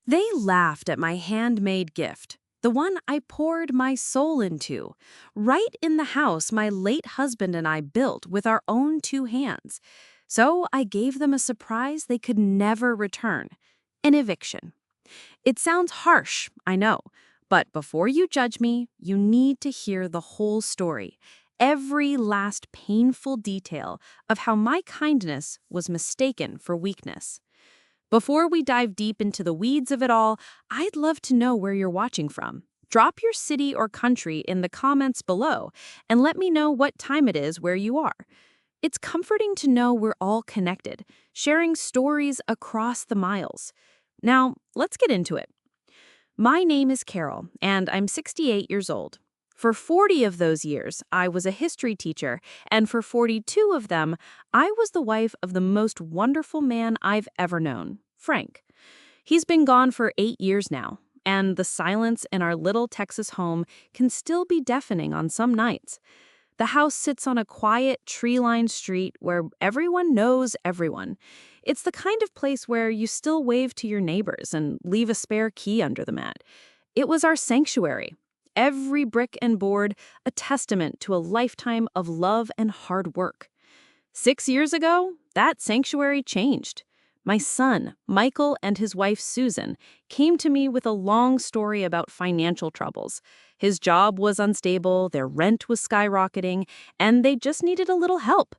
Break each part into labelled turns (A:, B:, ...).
A: They laughed at my handmade gift, the one I poured my soul into, right in the house my late husband and I built with our own two hands. So I gave them a surprise they could never return, an eviction. It sounds harsh, I know, but before you judge me, you need to hear the whole story, every last painful detail of how my kindness was mistaken for weakness. Before we dive deep into the weeds of it all, I'd love to know where you're watching from. Drop your city or country in the comments below and let me know what time it is where you are. It's comforting to know we're all connected, sharing stories across the miles. Now, let's get into it. My name is Carol, and I'm 68 years old. For 40 of those years, I was a history teacher, and for 42 of them, I was the wife of the most wonderful man I've ever known, Frank. He's been gone for 8 years now, and the silence in our little Texas home can still be deafening on some nights. The house sits on a quiet, tree-lined street where everyone knows everyone. It's the kind of place where you still wave to your neighbors and leave a spare key under the mat. It was our sanctuary. Every brick and board a testament to a lifetime of love and hard work. 6 years ago, that sanctuary changed. My son, Michael, and his wife, Susan, came to me with a long story about financial troubles. His job was unstable, their rent was skyrocketing, and they just needed a little help.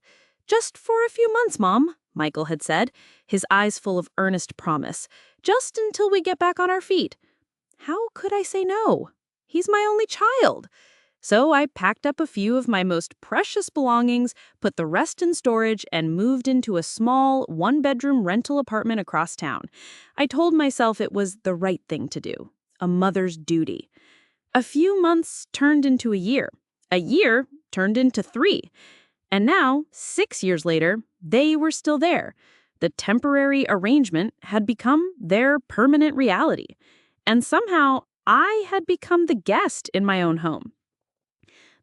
A: "Just for a few months, Mom," Michael had said, his eyes full of earnest promise. "Just until we get back on our feet." How could I say no? He's my only child. So I packed up a few of my most precious belongings, put the rest in storage, and moved into a small, one-bedroom rental apartment across town. I told myself it was the right thing to do, a mother's duty. A few months turned into a year. A year turned into 3. And now, 6 years later, they were still there. The temporary arrangement had become their permanent reality. And somehow, I had become the guest in my own home.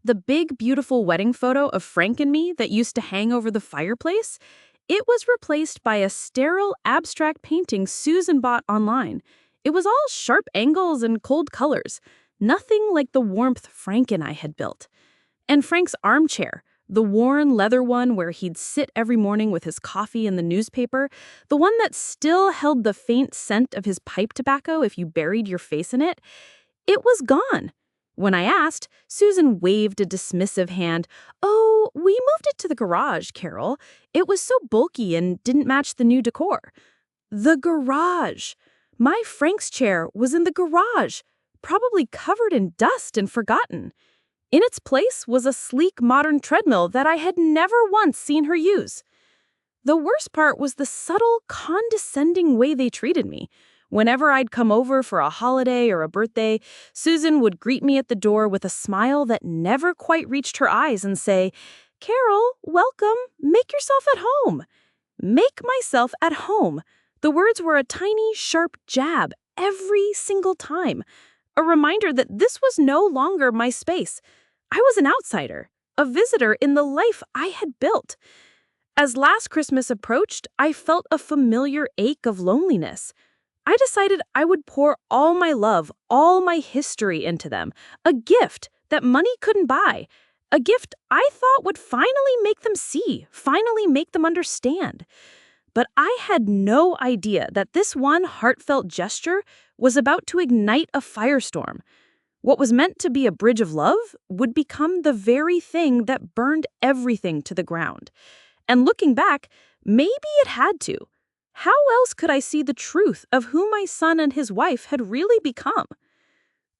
A: The big, beautiful wedding photo of Frank and me that used to hang over the fireplace, it was replaced by a sterile, abstract painting Susan bought online. It was all sharp angles and cold colors, nothing like the warmth Frank and I had built. And Frank's armchair, the worn leather one where he'd sit every morning with his coffee and the newspaper, the one that still held the faint scent of his pipe tobacco if you buried your face in it, it was gone. When I asked, Susan waved a dismissive hand. "Oh, we moved it to the garage, Carol. It was so bulky and didn't match the new decor." The garage! My Frank's chair was in the garage, probably covered in dust and forgotten. In its place was a sleek modern treadmill that I had never once seen her use. The worst part was the subtle, condescending way they treated me. Whenever I'd come over for a holiday or a birthday, Susan would greet me at the door with a smile that never quite reached her eyes and say, "Carol, welcome. Make yourself at home." Make myself at home. The words were a tiny, sharp jab every single time. A reminder that this was no longer my space. I was an outsider, a visitor in the life I had built. As last Christmas approached, I felt a familiar ache of loneliness. I decided I would pour all my love, all my history into them, a gift that money couldn't buy, a gift I thought would finally make them see, finally make them understand. But I had no idea that this one heartfelt gesture was about to ignite a firestorm. What was meant to be a bridge of love would become the very thing that burned everything to the ground. And looking back, maybe it had to. How else could I see the truth of who my son and his wife had really become?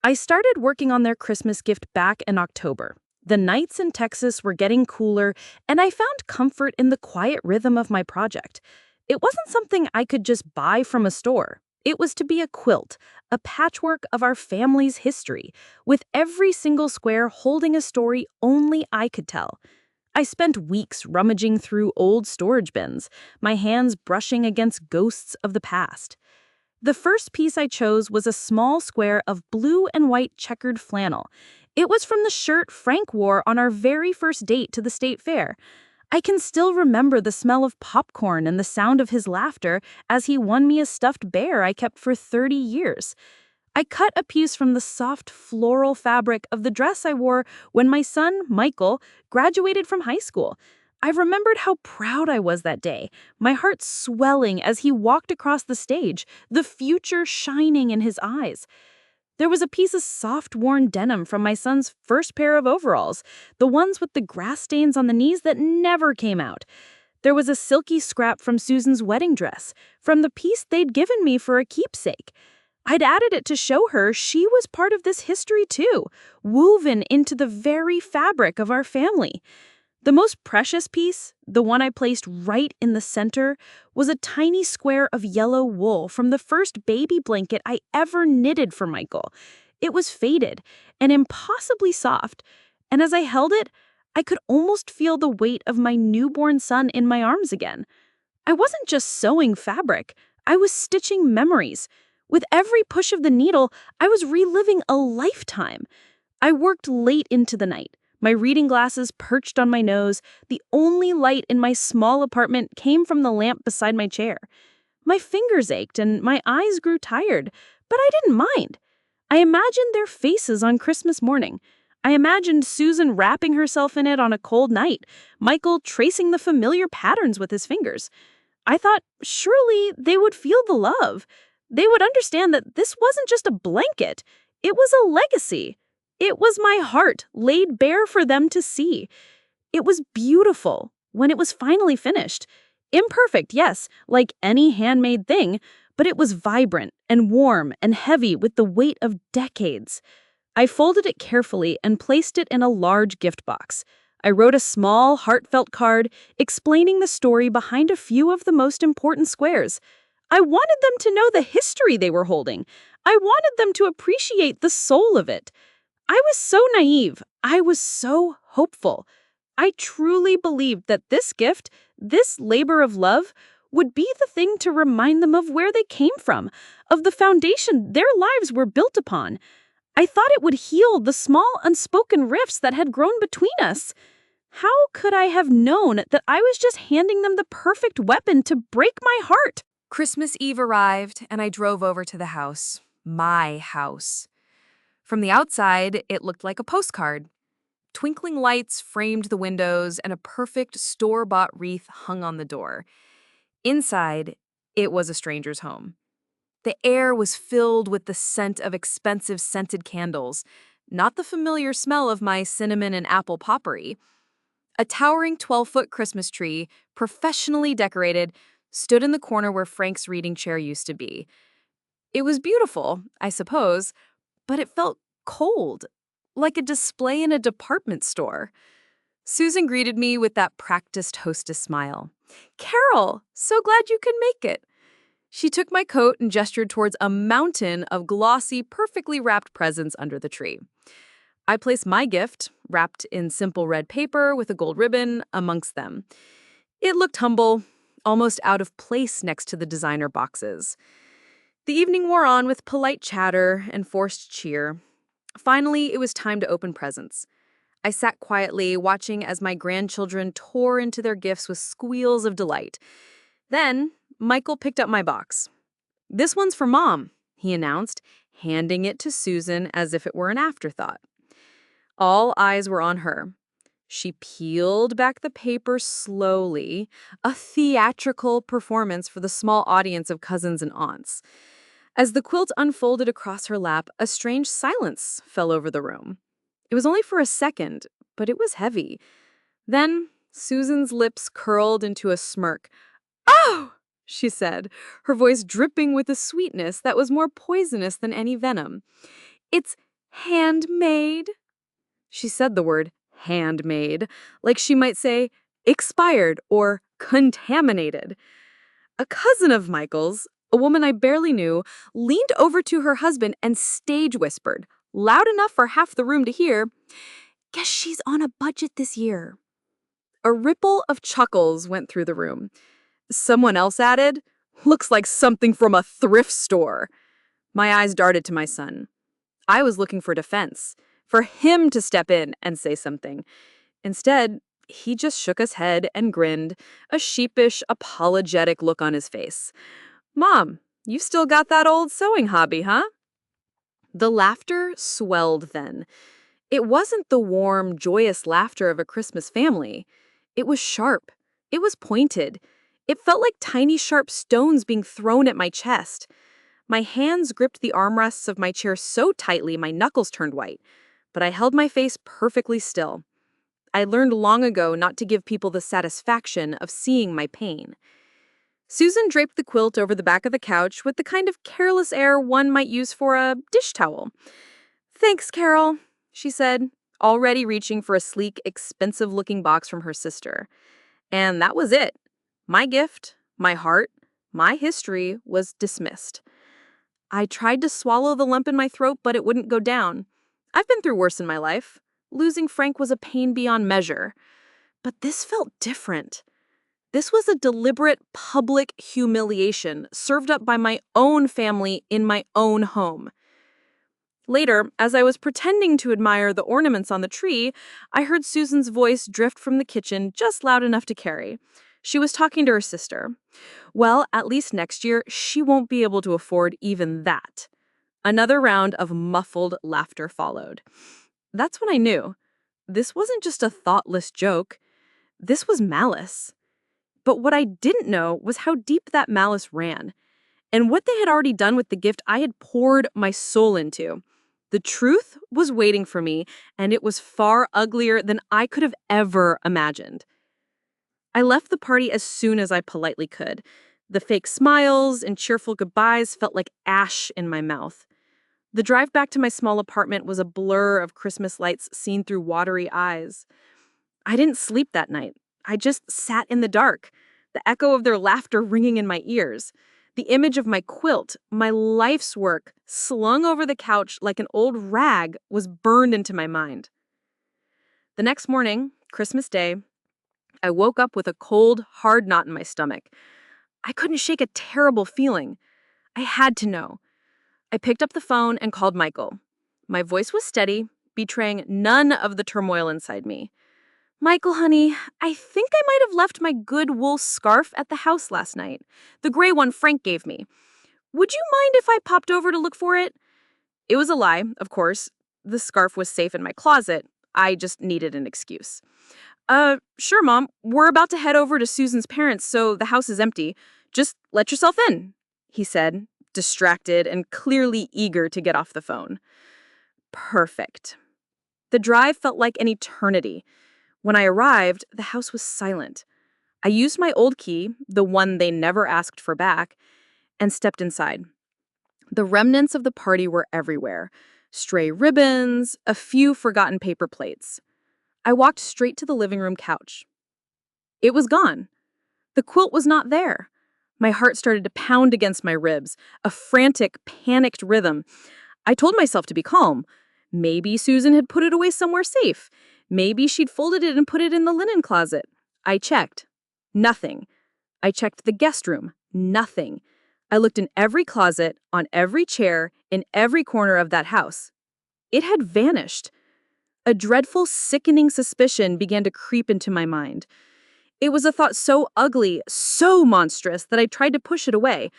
A: I started working on their Christmas gift back in October. The nights in Texas were getting cooler, and I found comfort in the quiet rhythm of my project. It wasn't something I could just buy from a store. It was to be a quilt, a patchwork of our family's history, with every single square holding a story only I could tell. I spent weeks rummaging through old storage bins, my hands brushing against ghosts of the past. The first piece I chose was a small square of blue and white checkered flannel. It was from the shirt Frank wore on our very first date to the state fair. I can still remember the smell of popcorn and the sound of his laughter as he won me a stuffed bear I kept for 30 years. I cut a piece from the soft floral fabric of the dress I wore when my son, Michael, graduated from high school. I remembered how proud I was that day, my heart swelling as he walked across the stage, the future shining in his eyes. There was a piece of soft, worn denim from my son's first pair of overalls, the ones with the grass stains on the knees that never came out. There was a silky scrap from Susan's wedding dress, from the piece they'd given me for a keepsake. I'd added it to show her she was part of this history too, woven into the very fabric of our family. The most precious piece, the one I placed right in the center, was a tiny square of yellow wool from the first baby blanket I ever knitted for Michael. It was faded and impossibly soft, and as I held it, I could almost feel the weight of my newborn son in my arms again. I wasn't just sewing fabric, I was stitching memories. With every push of the needle, I was reliving a lifetime. I worked late into the night. My reading glasses perched on my nose. The only light in my small apartment came from the lamp beside my chair. My fingers ached and my eyes grew tired, but I didn't mind. I imagined their faces on Christmas morning. I imagined Susan wrapping herself in it on a cold night, Michael tracing the familiar patterns with his fingers. I thought surely they would feel the love. They would understand that this wasn't just a blanket. It was a legacy. It was my heart laid bare for them to see. It was beautiful when it was finally finished. Imperfect, yes, like any handmade thing, but it was vibrant and warm and heavy with the weight of decades. I folded it carefully and placed it in a large gift box. I wrote a small, heartfelt card explaining the story behind a few of the most important squares. I wanted them to know the history they were holding. I wanted them to appreciate the soul of it. I was so naive. I was so hopeful. I truly believed that this gift, this labor of love, would be the thing to remind them of where they came from, of the foundation their lives were built upon. I thought it would heal the small, unspoken rifts that had grown between us. How could I have known that I was just handing them the perfect weapon to break my heart?
B: Christmas Eve arrived, and I drove over to the house. My house. From the outside, it looked like a postcard. Twinkling lights framed the windows, and a perfect store-bought wreath hung on the door. Inside, it was a stranger's home. The air was filled with the scent of expensive scented candles, not the familiar smell of my cinnamon and apple potpourri. A towering 12-foot Christmas tree, professionally decorated, stood in the corner where Frank's reading chair used to be. It was beautiful, I suppose, but it felt cold, like a display in a department store. Susan greeted me with that practiced hostess smile. "Carol, so glad you could make it." She took my coat and gestured towards a mountain of glossy, perfectly wrapped presents under the tree. I placed my gift, wrapped in simple red paper with a gold ribbon, amongst them. It looked humble, almost out of place next to the designer boxes. The evening wore on with polite chatter and forced cheer. Finally, it was time to open presents. I sat quietly, watching as my grandchildren tore into their gifts with squeals of delight. Then, Michael picked up my box. "This one's for Mom," he announced, handing it to Susan as if it were an afterthought. All eyes were on her. She peeled back the paper slowly, a theatrical performance for the small audience of cousins and aunts. As the quilt unfolded across her lap, a strange silence fell over the room. It was only for a second, but it was heavy. Then Susan's lips curled into a smirk. "Oh!" she said, her voice dripping with a sweetness that was more poisonous than any venom. "It's handmade." She said the word handmade, like she might say expired or contaminated. A cousin of Michael's, a woman I barely knew, leaned over to her husband and stage whispered, loud enough for half the room to hear, "Guess she's on a budget this year." A ripple of chuckles went through the room. Someone else added, "Looks like something from a thrift store." My eyes darted to my son. I was looking for defense, for him to step in and say something. Instead, He just shook his head and grinned, a sheepish, apologetic look on his face. Mom, you still got that old sewing hobby, huh? The laughter swelled then. It wasn't the warm, joyous laughter of a Christmas family. It was sharp. It was pointed. It felt like tiny, sharp stones being thrown at my chest. My hands gripped the armrests of my chair so tightly my knuckles turned white, but I held my face perfectly still. I learned long ago not to give people the satisfaction of seeing my pain. Susan draped the quilt over the back of the couch with the kind of careless air one might use for a dish towel. Thanks, Carol, she said, already reaching for a sleek, expensive-looking box from her sister. And that was it. My gift, my heart, my history was dismissed. I tried to swallow the lump in my throat, but it wouldn't go down. I've been through worse in my life. Losing Frank was a pain beyond measure. But this felt different. This was a deliberate public humiliation served up by my own family in my own home. Later, as I was pretending to admire the ornaments on the tree, I heard Susan's voice drift from the kitchen just loud enough to carry. She was talking to her sister. Well, at least next year, she won't be able to afford even that. Another round of muffled laughter followed. That's when I knew. This wasn't just a thoughtless joke. This was malice. But what I didn't know was how deep that malice ran, and what they had already done with the gift I had poured my soul into. The truth was waiting for me, and it was far uglier than I could have ever imagined. I left the party as soon as I politely could. The fake smiles and cheerful goodbyes felt like ash in my mouth. The drive back to my small apartment was a blur of Christmas lights seen through watery eyes. I didn't sleep that night. I just sat in the dark, the echo of their laughter ringing in my ears. The image of my quilt, my life's work, slung over the couch like an old rag, was burned into my mind. The next morning, Christmas Day, I woke up with a cold, hard knot in my stomach. I couldn't shake a terrible feeling. I had to know. I picked up the phone and called Michael. My voice was steady, betraying none of the turmoil inside me. Michael, honey, I think I might have left my good wool scarf at the house last night. The gray one Frank gave me. Would you mind if I popped over to look for it? It was a lie, of course. The scarf was safe in my closet. I just needed an excuse. Sure, Mom. We're about to head over to Susan's parents, so the house is empty. Just let yourself in, he said, distracted and clearly eager to get off the phone. Perfect. The drive felt like an eternity. When I arrived, the house was silent. I used my old key, the one they never asked for back, and stepped inside. The remnants of the party were everywhere. Stray ribbons, a few forgotten paper plates. I walked straight to the living room couch. It was gone. The quilt was not there. My heart started to pound against my ribs, a frantic, panicked rhythm. I told myself to be calm. Maybe Susan had put it away somewhere safe. Maybe she'd folded it and put it in the linen closet. I checked. Nothing. I checked the guest room. Nothing. I looked in every closet, on every chair, in every corner of that house. It had vanished. A dreadful, sickening suspicion began to creep into my mind. It was a thought so ugly, so monstrous, that I tried to push it away.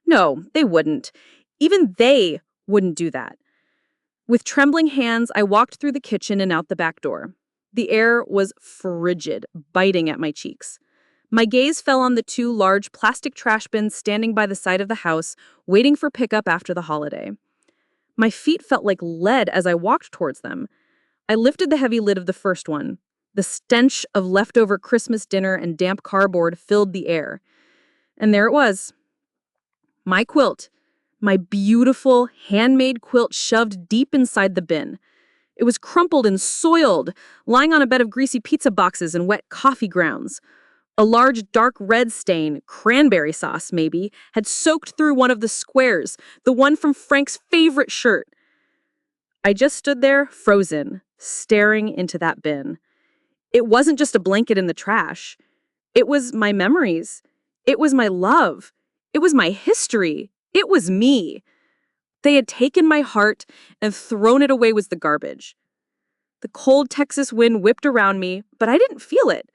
B: No, they wouldn't. Even they wouldn't do that. With trembling hands, I walked through the kitchen and out the back door. The air was frigid, biting at my cheeks. My gaze fell on the two large plastic trash bins standing by the side of the house, waiting for pickup after the holiday. My feet felt like lead as I walked towards them. I lifted the heavy lid of the first one. The stench of leftover Christmas dinner and damp cardboard filled the air. And there it was. My quilt. My beautiful, handmade quilt shoved deep inside the bin. It was crumpled and soiled, lying on a bed of greasy pizza boxes and wet coffee grounds. A large dark red stain, cranberry sauce maybe, had soaked through one of the squares, the one from Frank's favorite shirt. I just stood there, frozen, staring into that bin. It wasn't just a blanket in the trash. It was my memories. It was my love. It was my history. It was me. They had taken my heart and thrown it away with the garbage. The cold Texas wind whipped around me, but I didn't feel it.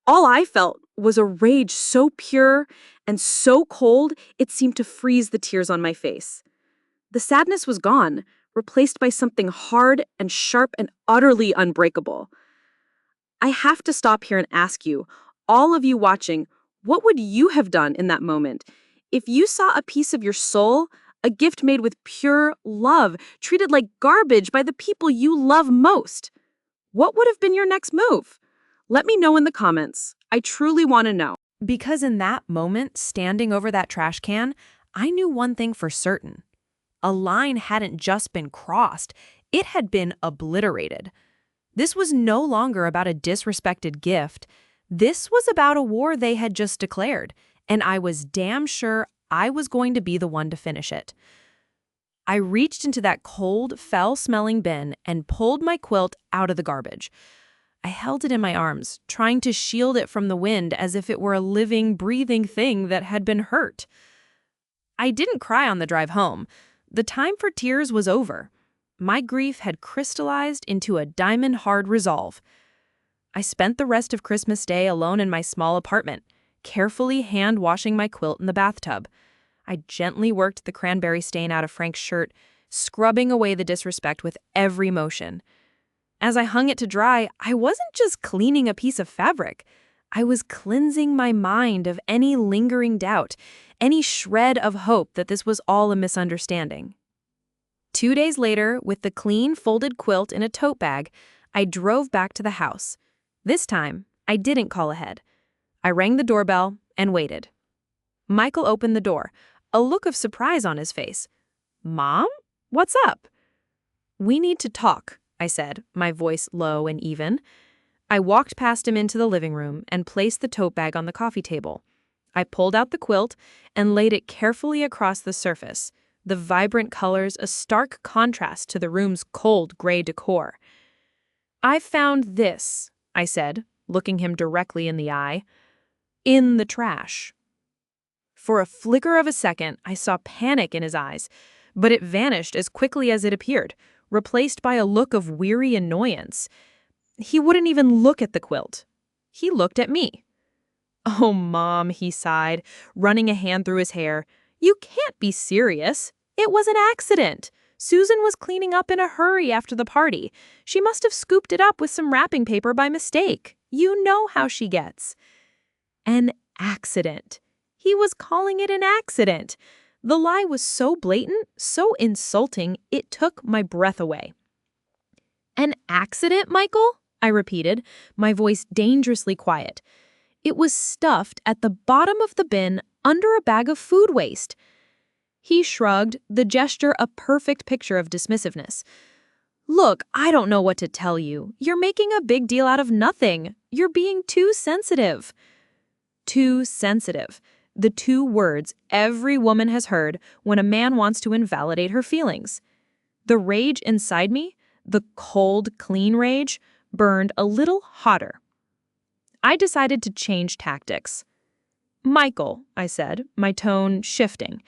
B: All I felt was a rage so pure and so cold it seemed to freeze the tears on my face. The sadness was gone, replaced by something hard and sharp and utterly unbreakable. I have to stop here and ask you, all of you watching, what would you have done in that moment? If you saw a piece of your soul, a gift made with pure love, treated like garbage by the people you love most, what would have been your next move? Let me know in the comments. I truly want to know.
A: Because in that moment, standing over that trash can, I knew one thing for certain. A line hadn't just been crossed, it had been obliterated. This was no longer about a disrespected gift. This was about a war they had just declared, and I was damn sure I was going to be the one to finish it. I reached into that cold, foul-smelling bin and pulled my quilt out of the garbage. I held it in my arms, trying to shield it from the wind as if it were a living, breathing thing that had been hurt. I didn't cry on the drive home. The time for tears was over. My grief had crystallized into a diamond-hard resolve. I spent the rest of Christmas Day alone in my small apartment, carefully hand-washing my quilt in the bathtub. I gently worked the cranberry stain out of Frank's shirt, scrubbing away the disrespect with every motion. As I hung it to dry, I wasn't just cleaning a piece of fabric. I was cleansing my mind of any lingering doubt, any shred of hope that this was all a misunderstanding. 2 days later, with the clean, folded quilt in a tote bag, I drove back to the house. This time, I didn't call ahead. I rang the doorbell and waited. Michael opened the door, a look of surprise on his face. "Mom? What's up?" "We need to talk," I said, my voice low and even. I walked past him into the living room and placed the tote bag on the coffee table. I pulled out the quilt and laid it carefully across the surface, the vibrant colors a stark contrast to the room's cold gray decor. "I found this," I said, looking him directly in the eye, "in the trash." For a flicker of a second, I saw panic in his eyes, but it vanished as quickly as it appeared, replaced by a look of weary annoyance. He wouldn't even look at the quilt. He looked at me. "Oh, Mom," he sighed, running a hand through his hair. "You can't be serious. It was an accident. Susan was cleaning up in a hurry after the party. She must have scooped it up with some wrapping paper by mistake. You know how she gets." An accident. He was calling it an accident. The lie was so blatant, so insulting, it took my breath away. "An accident, Michael?" I repeated, my voice dangerously quiet. It was stuffed at the bottom of the bin under a bag of food waste. He shrugged, the gesture a perfect picture of dismissiveness. "Look, I don't know what to tell you. You're making a big deal out of nothing. You're being too sensitive." Too sensitive. The two words every woman has heard when a man wants to invalidate her feelings. The rage inside me, the cold, clean rage, burned a little hotter. I decided to change tactics. "Michael," I said, my tone shifting,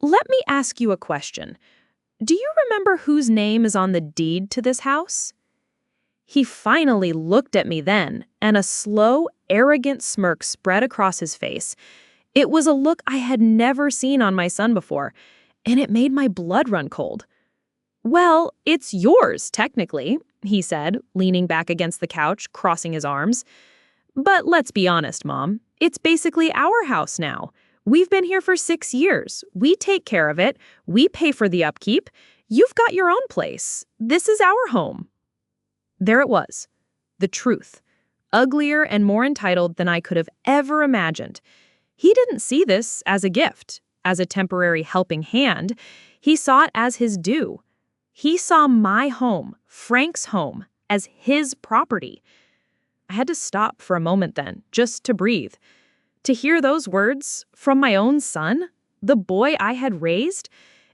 A: "let me ask you a question. Do you remember whose name is on the deed to this house?" He finally looked at me then, and a slow, arrogant smirk spread across his face. It was a look I had never seen on my son before, and it made my blood run cold. "Well, it's yours, technically," he said, leaning back against the couch, crossing his arms. "But let's be honest, Mom. It's basically our house now. We've been here for 6 years. We take care of it. We pay for the upkeep. You've got your own place. This is our home." There it was. The truth. Uglier and more entitled than I could have ever imagined. He didn't see this as a gift, as a temporary helping hand. He saw it as his due. He saw my home, Frank's home, as his property. I had to stop for a moment then, just to breathe. To hear those words from my own son, the boy I had raised,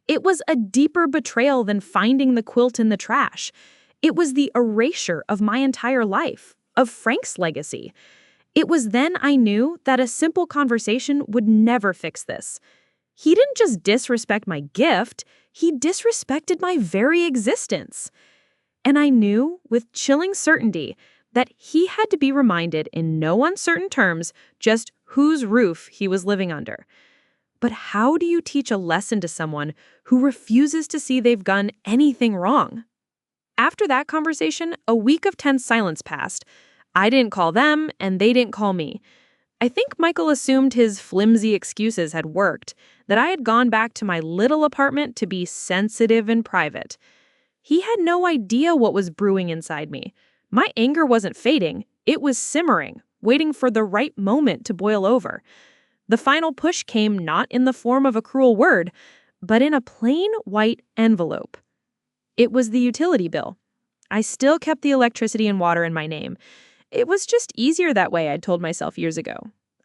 A: it was a deeper betrayal than finding the quilt in the trash. It was the erasure of my entire life, of Frank's legacy. It was then I knew that a simple conversation would never fix this. He didn't just disrespect my gift, he disrespected my very existence.
B: And I knew, with chilling certainty, that he had to be reminded in no uncertain terms just whose roof he was living under. But how do you teach a lesson to someone who refuses to see they've done anything wrong? After that conversation, a week of tense silence passed. I didn't call them, and they didn't call me. I think Michael assumed his flimsy excuses had worked, that I had gone back to my little apartment to be sensitive and private. He had no idea what was brewing inside me. My anger wasn't fading, it was simmering, waiting for the right moment to boil over. The final push came not in the form of a cruel word, but in a plain white envelope. It was the utility bill. I still kept the electricity and water in my name. It was just easier that way, I'd told myself years ago.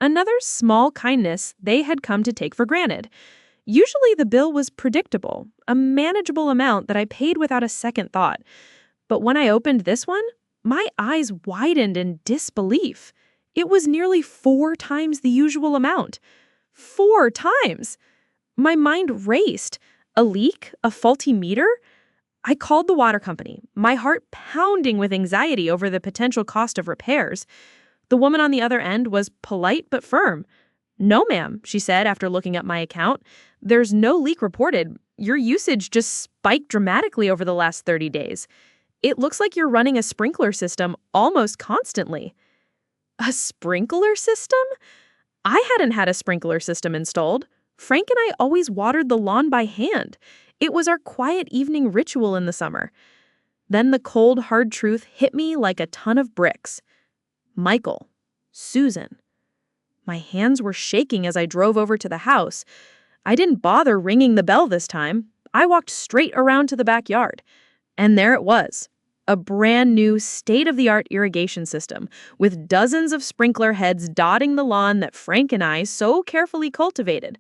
B: Another small kindness they had come to take for granted. Usually the bill was predictable, a manageable amount that I paid without a second thought. But when I opened this one, my eyes widened in disbelief. It was nearly 4 times the usual amount. 4 times! My mind raced. A leak? A faulty meter? I called the water company, my heart pounding with anxiety over the potential cost of repairs. The woman on the other end was polite but firm. "No, ma'am," she said after looking up my account. "There's no leak reported. Your usage just spiked dramatically over the last 30 days. It looks like you're running a sprinkler system almost constantly." A sprinkler system? I hadn't had a sprinkler system installed. Frank and I always watered the lawn by hand. It was our quiet evening ritual in the summer. Then the cold, hard truth hit me like a ton of bricks. Michael. Susan. My hands were shaking as I drove over to the house. I didn't bother ringing the bell this time. I walked straight around to the backyard. And there it was. A brand new state-of-the-art irrigation system with dozens of sprinkler heads dotting the lawn that Frank and I so carefully cultivated.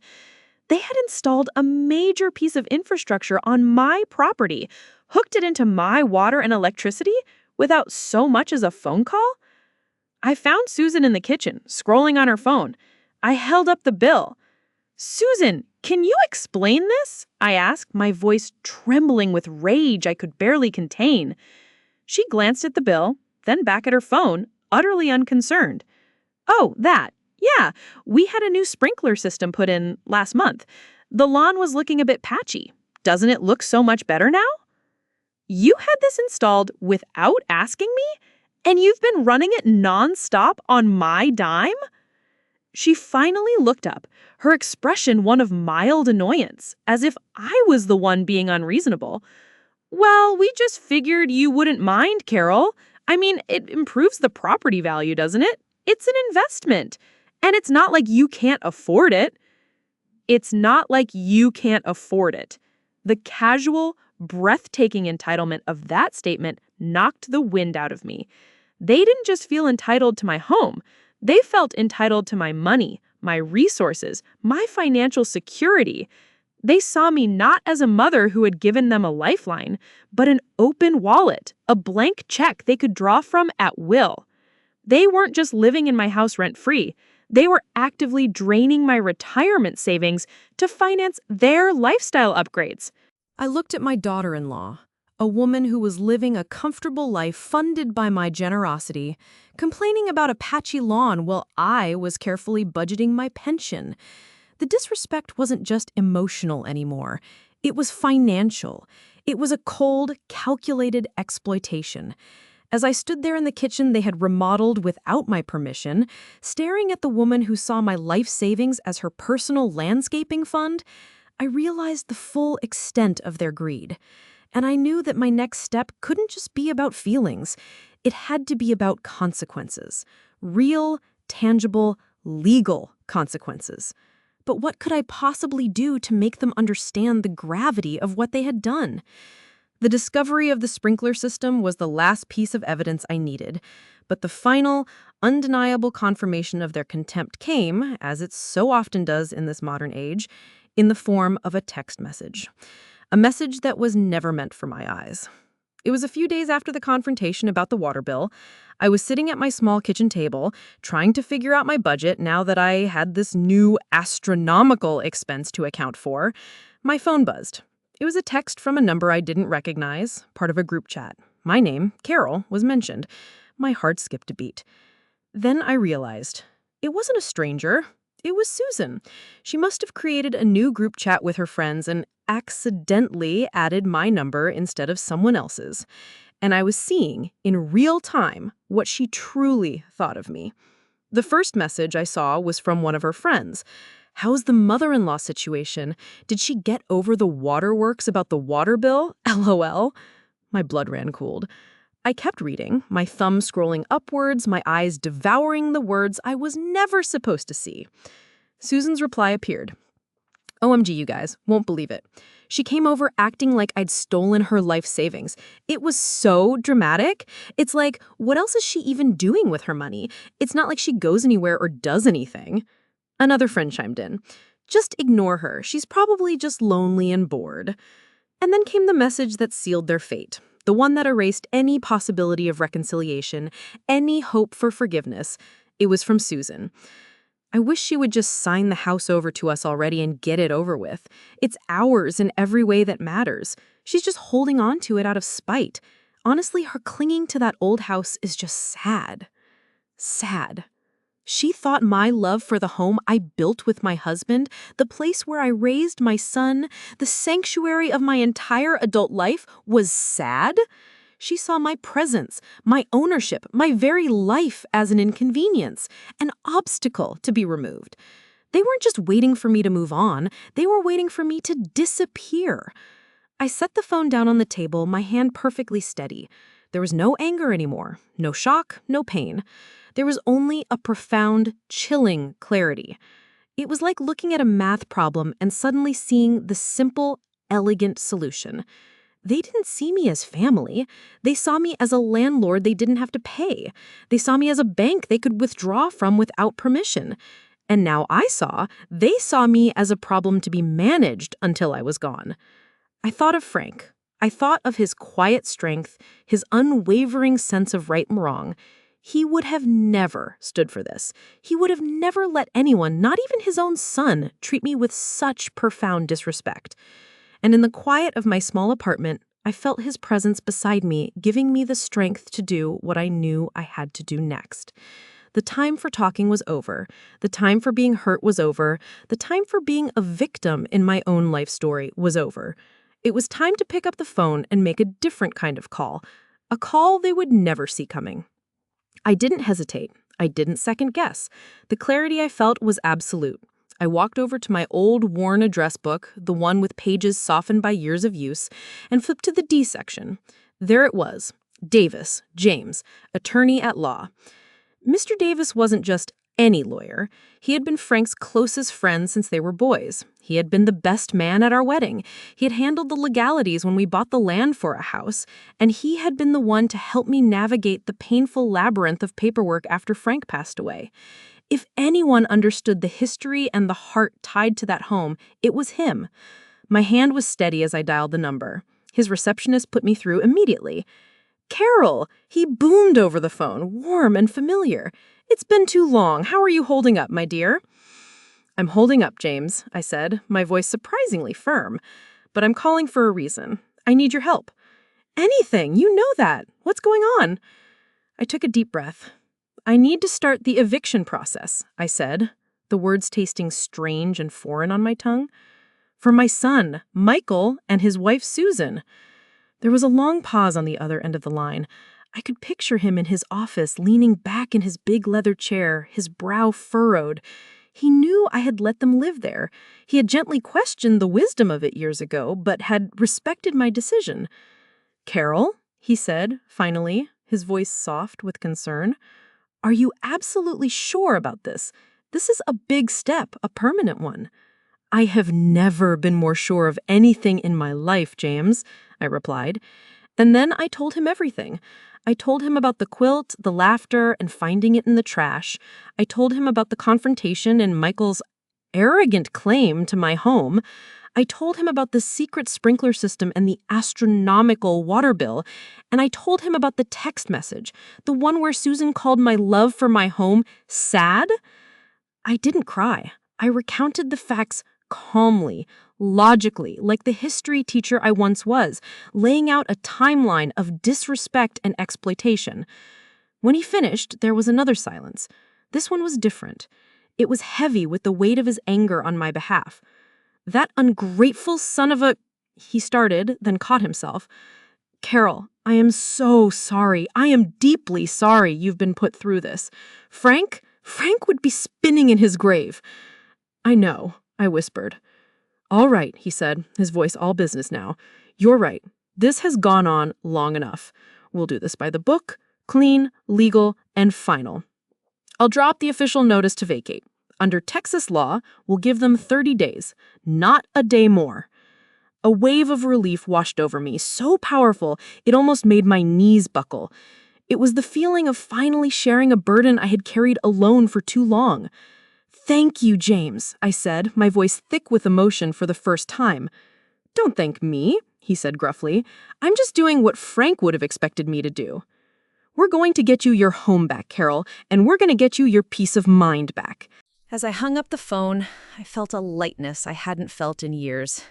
B: They had installed a major piece of infrastructure on my property, hooked it into my water and electricity without so much as a phone call. I found Susan in the kitchen, scrolling on her phone. I held up the bill. "Susan, can you explain this?" I asked, my voice trembling with rage I could barely contain. She glanced at the bill, then back at her phone, utterly unconcerned. "Oh, that. Yeah, we had a new sprinkler system put in last month. The lawn was looking a bit patchy. Doesn't it look so much better now?" "You had this installed without asking me? And you've been running it nonstop on my dime?" She finally looked up, her expression one of mild annoyance, as if I was the one being unreasonable. "Well, we just figured you wouldn't mind, Carol. I mean, it improves the property value, doesn't it? It's an investment. And it's not like you can't afford it." It's not like you can't afford it. The casual, breathtaking entitlement of that statement knocked the wind out of me. They didn't just feel entitled to my home. They felt entitled to my money, my resources, my financial security. They saw me not as a mother who had given them a lifeline, but an open wallet, a blank check they could draw from at will. They weren't just living in my house rent-free. They were actively draining my retirement savings to finance their lifestyle upgrades. I looked at my daughter-in-law, a woman who was living a comfortable life funded by my generosity, complaining about a patchy lawn while I was carefully budgeting my pension. The disrespect wasn't just emotional anymore. It was financial. It was a cold, calculated exploitation. As I stood there in the kitchen they had remodeled without my permission, staring at the woman who saw my life savings as her personal landscaping fund, I realized the full extent of their greed. And I knew that my next step couldn't just be about feelings. It had to be about consequences. Real, tangible, legal consequences. But what could I possibly do to make them understand the gravity of what they had done? The discovery of the sprinkler system was the last piece of evidence I needed, but the final, undeniable confirmation of their contempt came, as it so often does in this modern age, in the form of a text message. A message that was never meant for my eyes. It was a few days after the confrontation about the water bill. I was sitting at my small kitchen table, trying to figure out my budget now that I had this new astronomical expense to account for. My phone buzzed. It was a text from a number I didn't recognize, part of a group chat.
C: My name, Carol, was mentioned. My heart skipped a beat. Then I realized it wasn't a stranger. It was Susan. She must have created a new group chat with her friends and accidentally added my number instead of someone else's. And I was seeing, in real time, what she truly thought of me. The first message I saw was from one of her friends. "How's the mother-in-law situation? Did she get over the waterworks about the water bill? LOL." My blood ran cold. I kept reading, my thumb scrolling upwards, my eyes devouring the words I was never supposed to see. Susan's reply appeared. OMG, you guys, won't believe it. She came over acting like I'd stolen her life savings. It was so dramatic. It's like, what else is she even doing with her money? It's not like she goes anywhere or does anything. Another friend chimed in. Just ignore her. She's probably just lonely and bored. And then came the message that sealed their fate. The one that erased any possibility of reconciliation, any hope for forgiveness. It was from Susan. I wish she would just sign the house over to us already and get it over with. It's ours in every way that matters. She's just holding on to it out of spite. Honestly, her clinging to that old house is just sad. Sad. She thought my love for the home I built with my husband, the place where I raised my son, the sanctuary of my entire adult life, was sad? She saw my presence, my ownership, my very life as an inconvenience, an obstacle to be removed. They weren't just waiting for me to move on, they were waiting for me to disappear. I set the phone down on the table, my hand perfectly steady. There was no anger anymore, no shock, no pain. There was only a profound, chilling clarity. It was like looking at a math problem and suddenly seeing the simple, elegant solution. They didn't see me as family. They saw me as a landlord they didn't have to pay. They saw me as a bank they could withdraw from without permission. And now they saw me as a problem to be managed until I was gone. I thought of Frank. I thought of his quiet strength, his unwavering sense of right and wrong. He would have never stood for this. He would have never let anyone, not even his own son, treat me with such profound disrespect. And in the quiet of my small apartment, I felt his presence beside me, giving me the strength to do what I knew I had to do next. The time for talking was over. The time for being hurt was over. The time for being a victim in my own life story was over. It was time to pick up the phone and make a different kind of call, a call they would never see coming. I didn't hesitate. I didn't second guess. The clarity I felt was absolute. I walked over to my old, worn address book, the one with pages softened by years of use, and flipped to the D section. There it was. Davis, James, attorney at law. Mr. Davis wasn't just any lawyer. He had been Frank's closest friend since they were boys. He had been the best man at our wedding. He had handled the legalities when we bought the land for a house, and he had been the one to help me navigate the painful labyrinth of paperwork after Frank passed away. If anyone understood the history and the heart tied to that home, it was him. My hand was steady as I dialed the number. His receptionist put me through immediately. "Carol!" He boomed over the phone, warm and familiar. "It's been too long. How are you holding up, my dear?" "I'm holding up, James," I said, my voice surprisingly firm. "But I'm calling for a reason. I need your help." "Anything. You know that. What's going on?" I took a deep breath. "I need to start the eviction process," I said, the words tasting strange and foreign on my tongue. "For my son, Michael, and his wife, Susan." There was a long pause on the other end of the line. I could picture him in his office, leaning back in his big leather chair, his brow furrowed. He knew I had let them live there. He had gently questioned the wisdom of it years ago, but had respected my decision. "Carol," he said, finally, his voice soft with concern, "are you absolutely sure about this? This is a big step, a permanent one." "I have never been more sure of anything in my life, James," I replied. And then I told him everything. I told him about the quilt, the laughter, and finding it in the trash. I told him about the confrontation and Michael's arrogant claim to my home. I told him about the secret sprinkler system and the astronomical water bill. And I told him about the text message, the one where Susan called my love for my home sad. I didn't cry. I recounted the facts calmly, logically, like the history teacher I once was, laying out a timeline of disrespect and exploitation. When he finished, there was another silence. This one was different. It was heavy with the weight of his anger on my behalf. "That ungrateful son of a—" he started, then caught himself. "Carol, I am so sorry. I am deeply sorry you've been put through this. Frank would be spinning in his grave." "I know," I whispered. "All right," he said, his voice all business now. "You're right. This has gone on long enough. We'll do this by the book, clean, legal, and final. I'll drop the official notice to vacate. Under Texas law, we'll give them 30 days, not a day more." A wave of relief washed over me, so powerful it almost made my knees buckle. It was the feeling of finally sharing a burden I had carried alone for too long. "Thank you, James," I said, my voice thick with emotion for the first time. "Don't thank me," he said gruffly. "I'm just doing what Frank would have expected me to do." "We're going to get you your home back, Carol, and we're going to get you your peace of mind back."
A: As I hung up the phone, I felt a lightness I hadn't felt in years.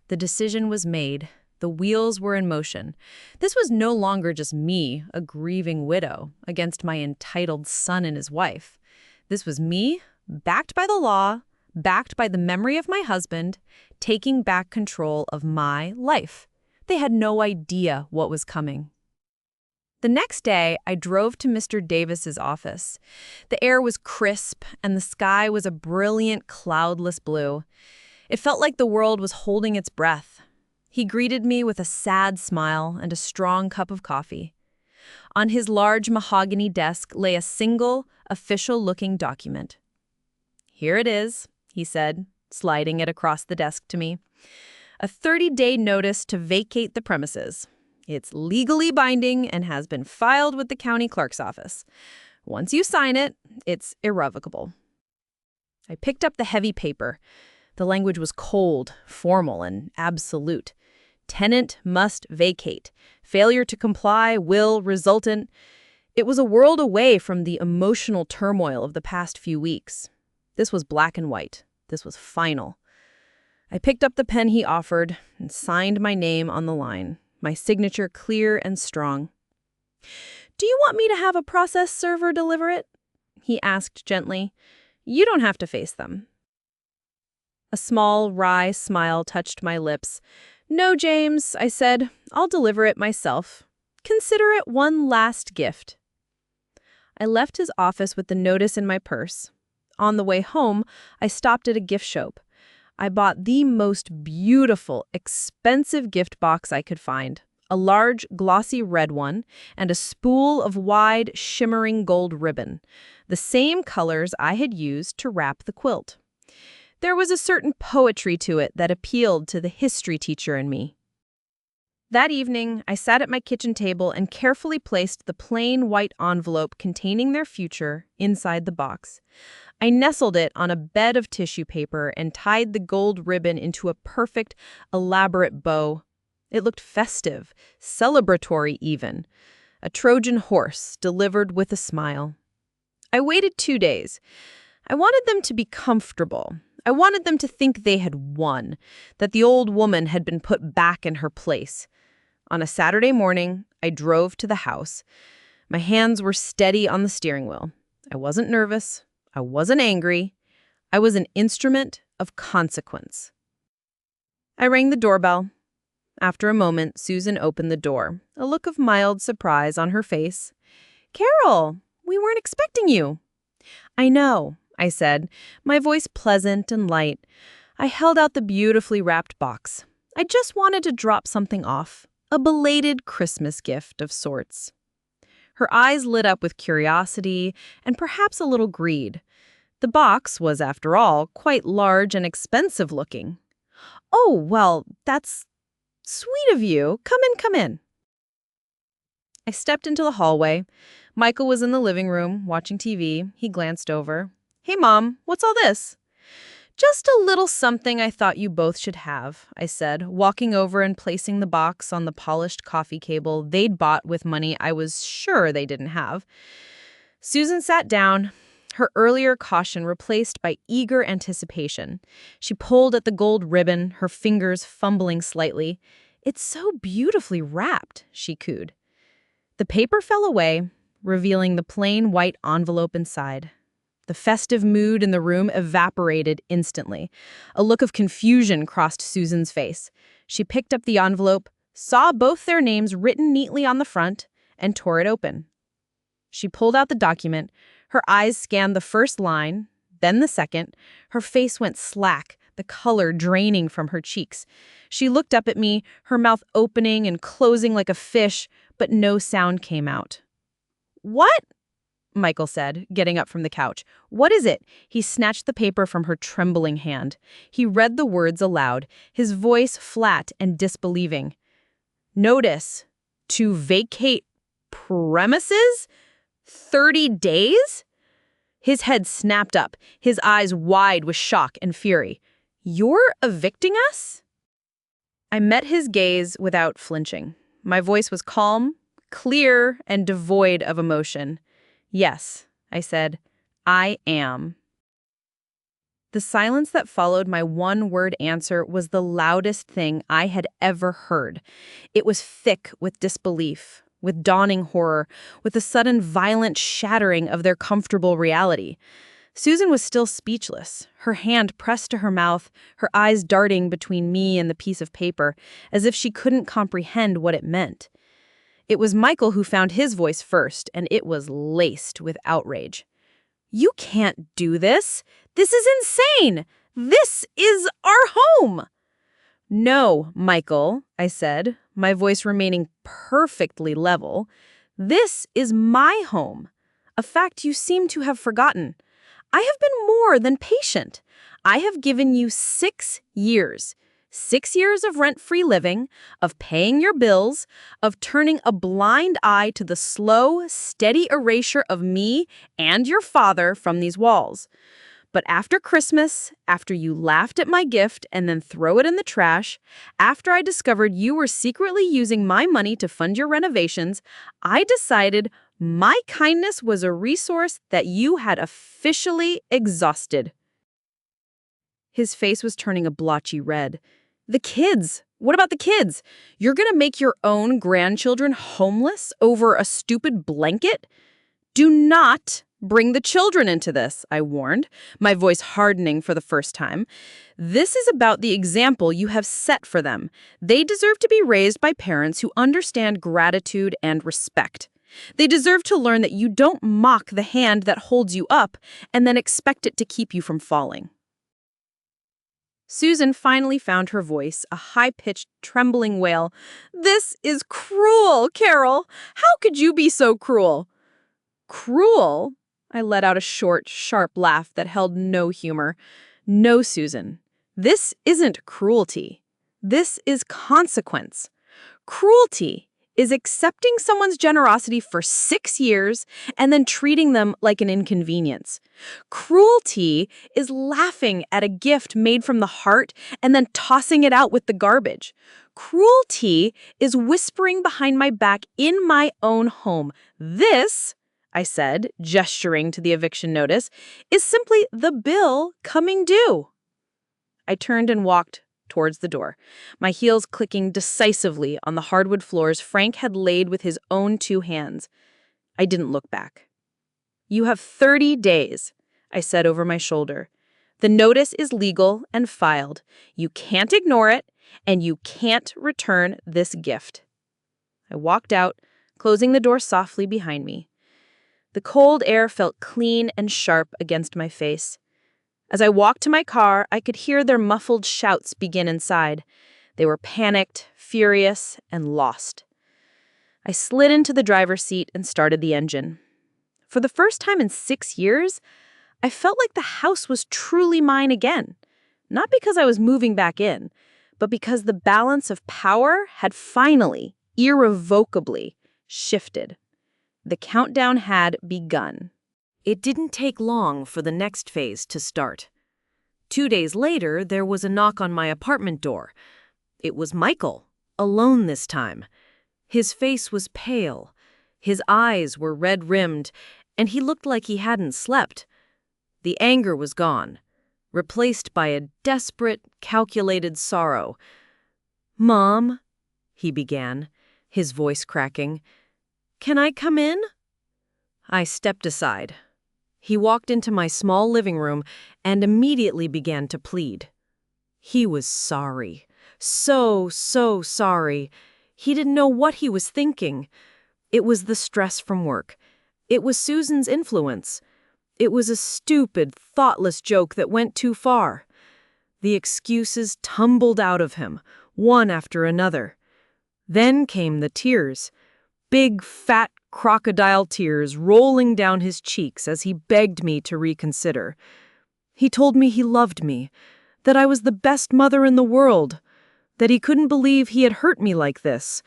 A: The decision was made. The wheels were in motion. This was no longer just me, a grieving widow, against my entitled son and his wife. This was me, backed by the law, backed by the memory of my husband, taking back control of my life. They had no idea what was coming. The next day, I drove to Mr. Davis's office. The air was crisp, and the sky was a brilliant, cloudless blue. It felt like the world was holding its breath. He greeted me with a sad smile and a strong cup of coffee. On his large mahogany desk lay a single, official-looking document. "Here it is," he said, sliding it across the desk to me. "A 30-day notice to vacate the premises. It's legally binding and has been filed with the county clerk's office. Once you sign it, it's irrevocable." I picked up the heavy paper. The language was cold, formal, and absolute. Tenant must vacate. Failure to comply will resultant. It was a world away from the emotional turmoil of the past few weeks. This was black and white. This was final. I picked up the pen he offered and signed my name on the line, my signature clear and strong. "Do you want me to have a process server deliver it?" he asked gently. "You don't have to face them." A small, wry smile touched my lips. "No, James," I said. "I'll deliver it myself. Consider it one last gift." I left his office with the notice in my purse. On the way home, I stopped at a gift shop. I bought the most beautiful, expensive gift box I could find, a large, glossy red one, and a spool of wide, shimmering gold ribbon, the same colors I had used to wrap the quilt. There was a certain poetry to it that appealed to the history teacher in me. That evening, I sat at my kitchen table and carefully placed the plain white envelope containing their future inside the box. I nestled it on a bed of tissue paper and tied the gold ribbon into a perfect, elaborate bow. It looked festive, celebratory even. A Trojan horse delivered with a smile. I waited 2 days. I wanted them to be comfortable. I wanted them to think they had won, that the old woman had been put back in her place. On a Saturday morning, I drove to the house. My hands were steady on the steering wheel. I wasn't nervous. I wasn't angry. I was an instrument of consequence. I rang the doorbell. After a moment, Susan opened the door, a look of mild surprise on her face. "Carol, we weren't expecting you." "I know," I said, my voice pleasant and light. I held out the beautifully wrapped box. I just wanted to drop something off, a belated Christmas gift of sorts. Her eyes lit up with curiosity and perhaps a little greed. The box was, after all, quite large and expensive looking. "Oh, well, that's sweet of you. Come in, come in." I stepped into the hallway. Michael was in the living room, watching TV. He glanced over. "Hey, Mom, what's all this?" "Just a little something I thought you both should have," I said, walking over and placing the box on the polished coffee table they'd bought with money I was sure they didn't have. Susan sat down.
C: her earlier caution replaced by eager anticipation. She pulled at the gold ribbon, her fingers fumbling slightly. "It's so beautifully wrapped," she cooed. The paper fell away, revealing the plain white envelope inside. The festive mood in the room evaporated instantly. A look of confusion crossed Susan's face. She picked up the envelope, saw both their names written neatly on the front, and tore it open. She pulled out the document. Her eyes scanned the first line, then the second. Her face went slack, the color draining from her cheeks. She looked up at me, her mouth opening and closing like a fish, but no sound came out. "What?" Michael said, getting up from the couch. "What is it?" He snatched the paper from her trembling hand. He read the words aloud, his voice flat and disbelieving. "Notice to vacate premises? 30 days?" His head snapped up, his eyes wide with shock and fury. "You're evicting us?" I met his gaze without flinching. My voice was calm, clear, and devoid of emotion. "Yes," I said, "I am." The silence that followed my one-word answer was the loudest thing I had ever heard. It was thick with disbelief, with dawning horror, with a sudden violent shattering of their comfortable reality. Susan was still speechless, her hand pressed to her mouth, her eyes darting between me and the piece of paper, as if she couldn't comprehend what it meant. It was Michael who found his voice first, and it was laced with outrage. "You can't do this! This is insane! This is our home!" "No, Michael," I said, my voice remaining perfectly level. "This is my home. A fact you seem to have forgotten. I have been more than patient. I have given you 6 years. 6 years of rent-free living, of paying your bills, of turning a blind eye to the slow, steady erasure of me and your father from these walls. But after Christmas, after you laughed at my gift and then throw it in the trash, after I discovered you were secretly using my money to fund your renovations, I decided my kindness was a resource that you had officially exhausted." His face was turning a blotchy red. "The kids! What about the kids? You're gonna make your own grandchildren homeless over a stupid blanket? Do not bring the children into this," I warned, my voice hardening for the first time. "This is about the example you have set for them. They deserve to be raised by parents who understand gratitude and respect. They deserve to learn that you don't mock the hand that holds you up and then expect it to keep you from falling." Susan finally found her voice, a high-pitched, trembling wail. "This is cruel, Carol! How could you be so cruel?" "Cruel?" I let out a short, sharp laugh that held no humor. "No, Susan. This isn't cruelty. This is consequence. Cruelty is accepting someone's generosity for 6 years and then treating them like an inconvenience. Cruelty is laughing at a gift made from the heart and then tossing it out with the garbage. Cruelty is whispering behind my back in my own home. This," I said, gesturing to the eviction notice, "is simply the bill coming due." I turned and walked towards the door, my heels clicking decisively on the hardwood floors Frank had laid with his own 2 hands. I didn't look back. "You have 30 days, I said over my shoulder. "The notice is legal and filed. You can't ignore it, and you can't return this gift." I walked out, closing the door softly behind me. The cold air felt clean and sharp against my face. As I walked to my car, I could hear their muffled shouts begin inside. They were panicked, furious, and lost. I slid into the driver's seat and started the engine. For the first time in 6 years, I felt like the house was truly mine again. Not because I was moving back in, but because the balance of power had finally, irrevocably, shifted. The countdown had begun. It didn't take long for the next phase to start. 2 days later, there was a knock on my apartment door. It was Michael, alone this time. His face was pale. His eyes were red-rimmed, and he looked like he hadn't slept.
A: The anger was gone, replaced by a desperate, calculated sorrow. "Mom," he began, his voice cracking, "can I come in?" I stepped aside. He walked into my small living room and immediately began to plead. He was sorry. So sorry. He didn't know what he was thinking. It was the stress from work. It was Susan's influence. It was a stupid, thoughtless joke that went too far. The excuses tumbled out of him, one after another. Then came the tears. Big, fat crocodile tears rolling down his cheeks as he begged me to reconsider. He told me he loved me, that I was the best mother in the world, that he couldn't believe he had hurt me like this.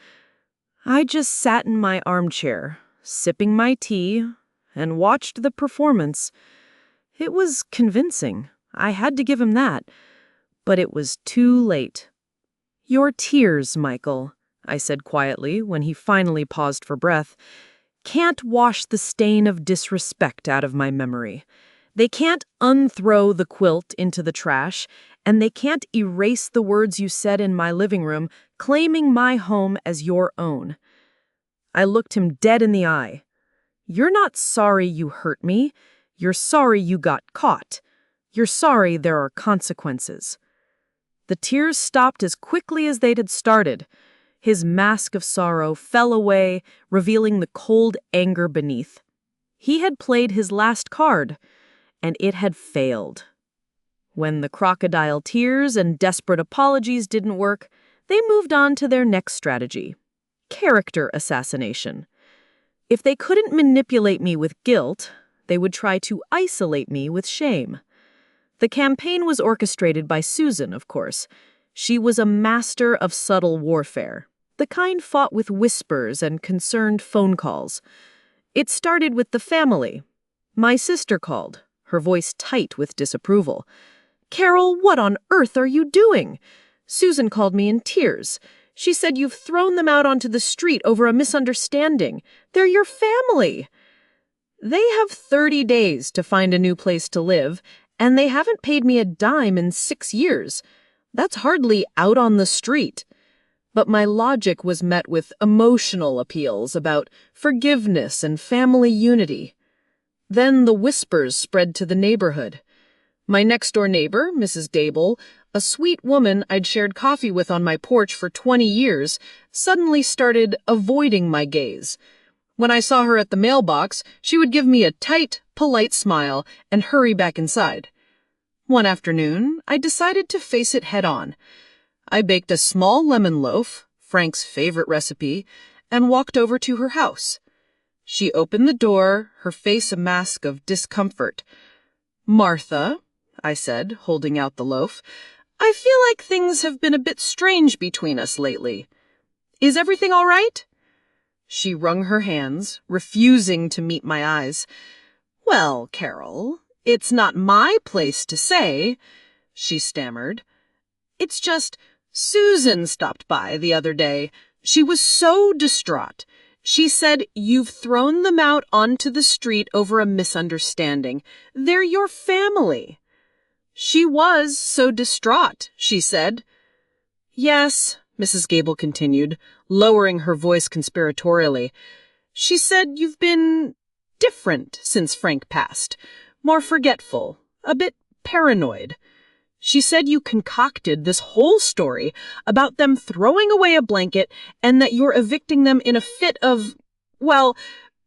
A: I just sat in my armchair, sipping my tea, and watched the performance. It was convincing. I had to give him that. But it was too late. "Your tears, Michael," I said quietly when he finally paused for breath, "can't wash the stain of disrespect out of my memory. They can't unthrow the quilt into the trash, and they can't erase the words you said in my living room, claiming my home as your own." I looked him dead in the eye. "You're not sorry you hurt me. You're sorry you got caught. You're sorry there are consequences." The tears stopped as quickly as they had started. His mask of sorrow fell away, revealing the cold anger beneath. He had played his last card, and it had failed. When the crocodile tears and desperate apologies didn't work, they moved on to their next strategy: character assassination. If they couldn't manipulate me with guilt, they would try to isolate me with shame. The campaign was orchestrated by Susan, of course. She was a master of subtle warfare, the kind fought with whispers and concerned phone calls. It started with the family. My sister called, her voice tight with disapproval. "Carol, what on earth are you doing?" Susan called me in tears. She said, "You've thrown them out onto the street over a misunderstanding. They're your family." "They have 30 days to find a new place to live, and they haven't paid me a dime in 6 years. That's hardly out on the street." But my logic was met with emotional appeals about forgiveness and family unity. Then the whispers spread to the neighborhood. My next-door neighbor, Mrs. Dable, a sweet woman I'd shared coffee with on my porch for 20 years, suddenly started avoiding my gaze. When I saw her at the mailbox, she would give me a tight, polite smile and hurry back inside. One afternoon, I decided to face it head-on. I baked a small lemon loaf, Frank's favorite recipe, and walked over to her house. She opened the door, her face a mask of discomfort. "Martha," I said, holding out the loaf, "I feel like things have been a bit strange between us lately. Is everything all right?" She wrung her hands, refusing to meet my eyes. "Well, Carol, it's not my place to say," she stammered. "It's just Susan stopped by the other day. She was so distraught. She said you've thrown them out onto the street over a misunderstanding. They're your family." "She was so distraught," she said. "Yes," Mrs. Gable continued, lowering her voice conspiratorially. "She said you've been different since Frank passed. More forgetful, a bit paranoid. She said you concocted this whole story about them throwing away a blanket and that you're evicting them in a fit of, well,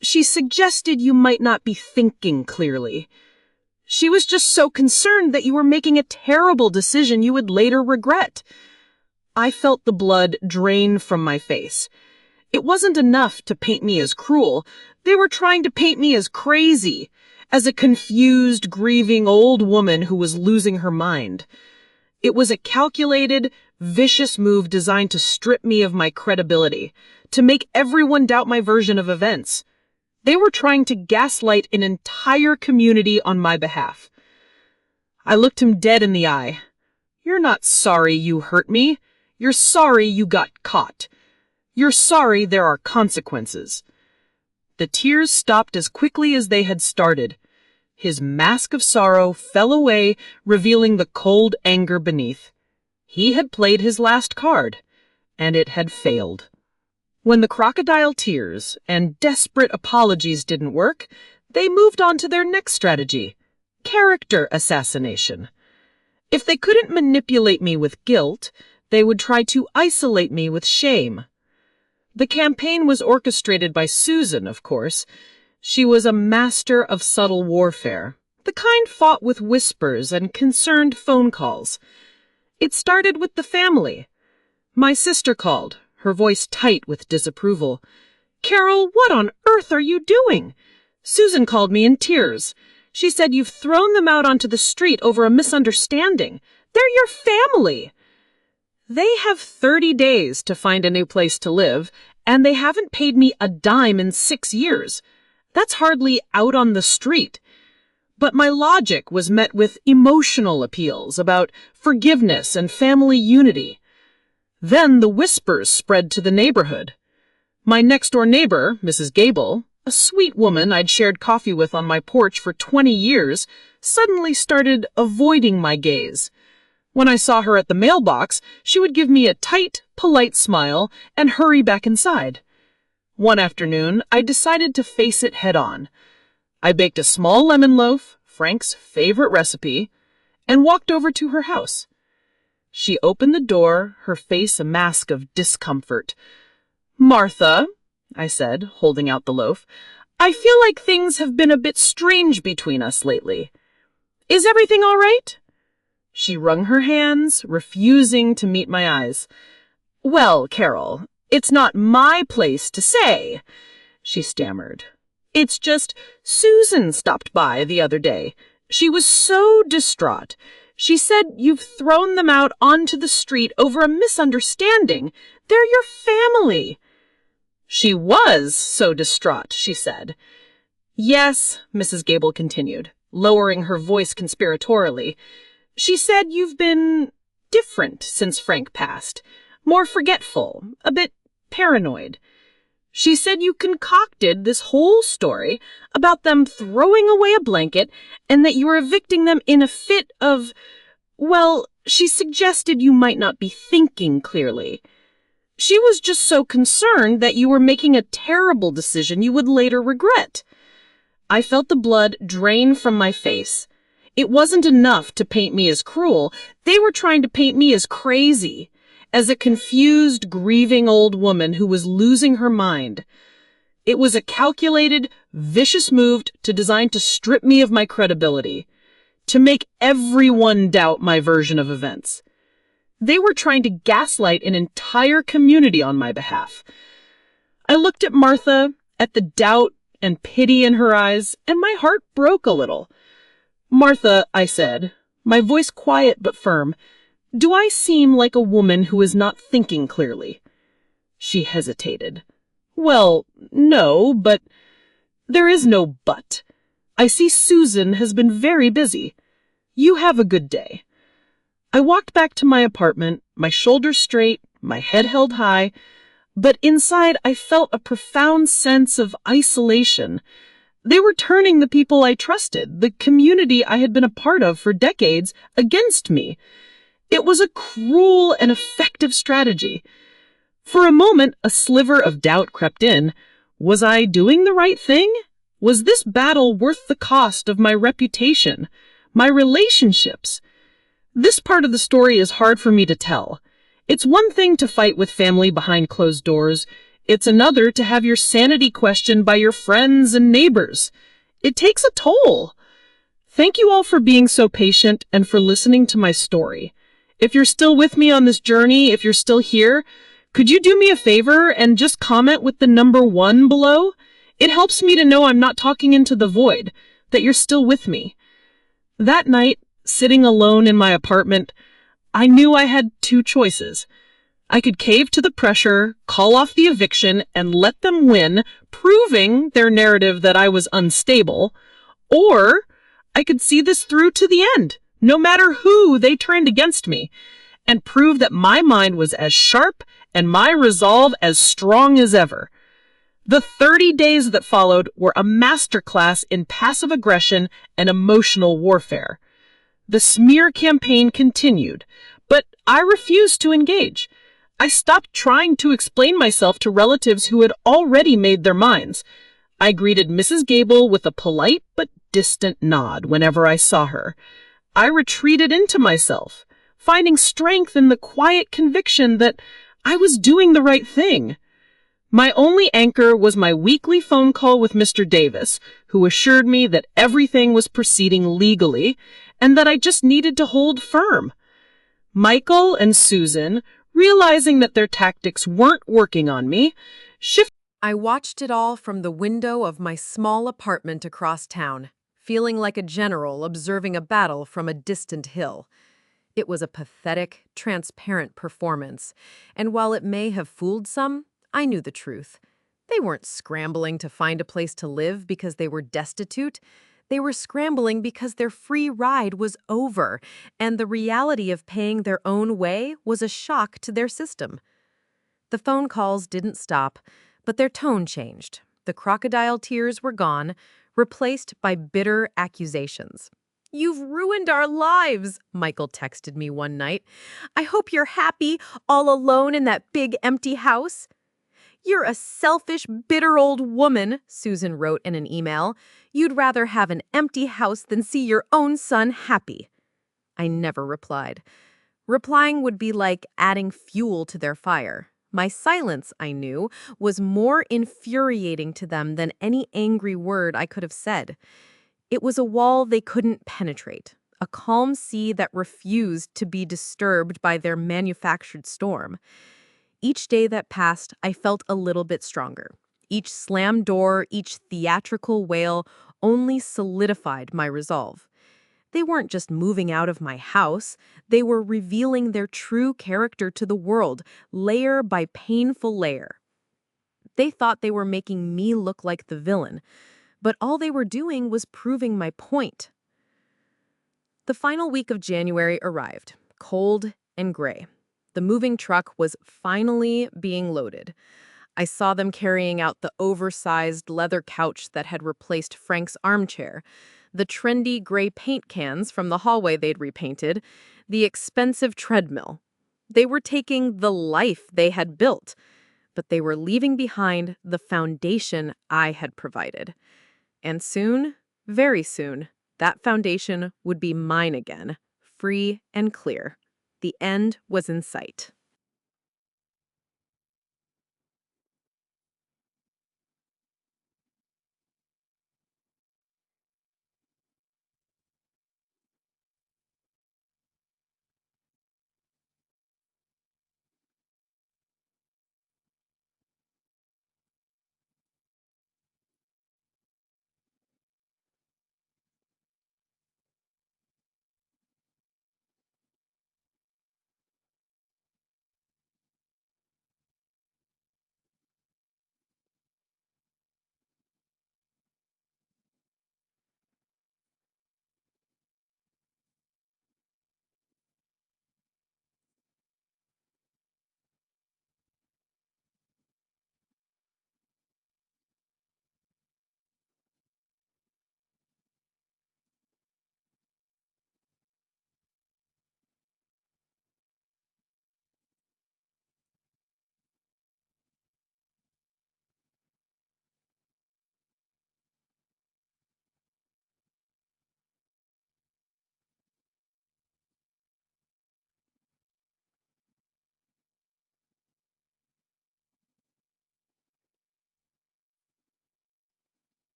A: she suggested you might not be thinking clearly. She was just so concerned that you were making a terrible decision you would later regret." I felt the blood drain from my face. It wasn't enough to paint me as cruel. They were trying to paint me as crazy, as a confused, grieving old woman who was losing her mind. It was a calculated, vicious move designed to strip me of my credibility, to make everyone doubt my version of events. They were trying to gaslight an entire community on my behalf. I looked him dead in the eye. "You're not sorry you hurt me. You're sorry you got caught. You're sorry there are consequences." The tears stopped as quickly as they had started.
D: His mask of sorrow fell away, revealing the cold anger beneath. He had played his last card, and it had failed. When the crocodile tears and desperate apologies didn't work, they moved on to their next strategy: character assassination. If they couldn't manipulate me with guilt, they would try to isolate me with shame. The campaign was orchestrated by Susan, of course. She was a master of subtle warfare, the kind fought with whispers and concerned phone calls. It started with the family. My sister called, her voice tight with disapproval. "Carol, what on earth are you doing?" Susan called me in tears. She said, "You've thrown them out onto the street over a misunderstanding. They're your family." They have 30 days to find a new place to live, and they haven't paid me a dime in 6 years. That's hardly out on the street. But my logic was met with emotional appeals about forgiveness and family unity. Then the whispers spread to the neighborhood. My next-door neighbor, Mrs. Gable, a sweet woman I'd shared coffee with on my porch for 20 years, suddenly started avoiding my gaze. When I saw her at the mailbox, she would give me a tight, polite smile and hurry back inside. One afternoon, I decided to face it head-on. I baked a small lemon loaf, Frank's favorite recipe, and walked over to her house. She opened the door, her face a mask of discomfort. "Martha," I said, holding out the loaf, "I feel like things have been a bit strange between us lately. Is everything all right?" She wrung her hands, refusing to meet my eyes. "Well, Carol, it's not my place to say," she stammered. "It's just Susan stopped by the other day. She was so distraught. She said you've thrown them out onto the street over a misunderstanding. They're your family." "She was so distraught," she said. "Yes," Mrs. Gable continued, lowering her voice conspiratorially. "She said you've been different since Frank passed, more forgetful, a bit paranoid. She said you concocted this whole story about them throwing away a blanket and that you were evicting them in a fit of, well, she suggested you might not be thinking clearly. She was just so concerned that you were making a terrible decision you would later regret." I felt the blood drain from my face. It wasn't enough to paint me as cruel. They were trying to paint me as crazy, as a confused, grieving old woman who was losing her mind. It was a calculated, vicious move designed to strip me of my credibility, to make everyone doubt my version of events. They were trying to gaslight an entire community on my behalf. I looked at Martha, at the doubt and pity in her eyes, and my heart broke a little. "Martha," I said, my voice quiet but firm, "do I seem like a woman who is not thinking clearly?" She hesitated. "Well, no, but—" "There is no but. I see Susan has been very busy. You have a good day." I walked back to my apartment, my shoulders straight, my head held high, but inside I felt a profound sense of isolation. They were turning the people I trusted, the community I had been a part of for decades, against me. It was a cruel and effective strategy. For a moment, a sliver of doubt crept in. Was I doing the right thing? Was this battle worth the cost of my reputation, my relationships? This part of the story is hard for me to tell. It's one thing to fight with family behind closed doors. It's another to have your sanity questioned by your friends and neighbors. It takes a toll. Thank you all for being so patient and for listening to my story. If you're still with me on this journey, if you're still here, could you do me a favor and just comment with the number 1 below? It helps me to know I'm not talking into the void, that you're still with me. That night, sitting alone in my apartment, I knew I had 2 choices. I could cave to the pressure, call off the eviction, and let them win, proving their narrative that I was unstable, or I could see this through to the end, no matter who they turned against me, and prove that my mind was as sharp and my resolve as strong as ever. The 30 days that followed were a masterclass in passive aggression and emotional warfare. The smear campaign continued, but I refused to engage. I stopped trying to explain myself to relatives who had already made their minds. I greeted Mrs. Gable with a polite but distant nod whenever I saw her. I retreated into myself, finding strength in the quiet conviction that I was doing the right thing. My only anchor was my weekly phone call with Mr. Davis, who assured me that everything was proceeding legally and that I just needed to hold firm. Michael and Susan, realizing that their tactics weren't working on me, shifted.
B: I watched it all from the window of my small apartment across town, feeling like a general observing a battle from a distant hill. It was a pathetic, transparent performance, and while it may have fooled some, I knew the truth. They weren't scrambling to find a place to live because they were destitute. They were scrambling because their free ride was over, and the reality of paying their own way was a shock to their system. The phone calls didn't stop, but their tone changed. The crocodile tears were gone, replaced by bitter accusations. "You've ruined our lives," Michael texted me one night. "I hope you're happy, all alone in that big empty house." "You're a selfish, bitter old woman," Susan wrote in an email. "You'd rather have an empty house than see your own son happy." I never replied. Replying would be like adding fuel to their fire. My silence, I knew, was more infuriating to them than any angry word I could have said. It was a wall they couldn't penetrate, a calm sea that refused to be disturbed by their manufactured storm. Each day that passed, I felt a little bit stronger. Each slammed door, each theatrical wail only solidified my resolve. They weren't just moving out of my house, they were revealing their true character to the world, layer by painful layer. They thought they were making me look like the villain, but all they were doing was proving my point. The final week of January arrived, cold and gray. The moving truck was finally being loaded. I saw them carrying out the oversized leather couch that had replaced Frank's armchair, the trendy gray paint cans from the hallway they'd repainted, the expensive treadmill. They were taking the life they had built, but they were leaving behind the foundation I had provided. And soon, very soon, that foundation would be mine again, free and clear. The end was in sight.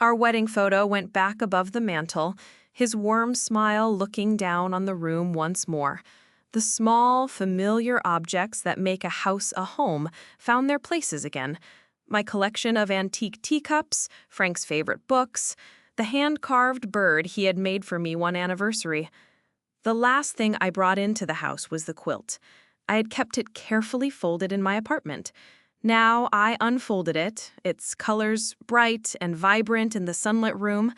B: Our wedding photo went back above the mantel, his warm smile looking down on the room once more. The small, familiar objects that make a house a home found their places again. My collection of antique teacups, Frank's favorite books, the hand-carved bird he had made for me one anniversary. The last thing I brought into the house was the quilt. I had kept it carefully folded in my apartment. Now I unfolded it, its colors bright and vibrant in the sunlit room.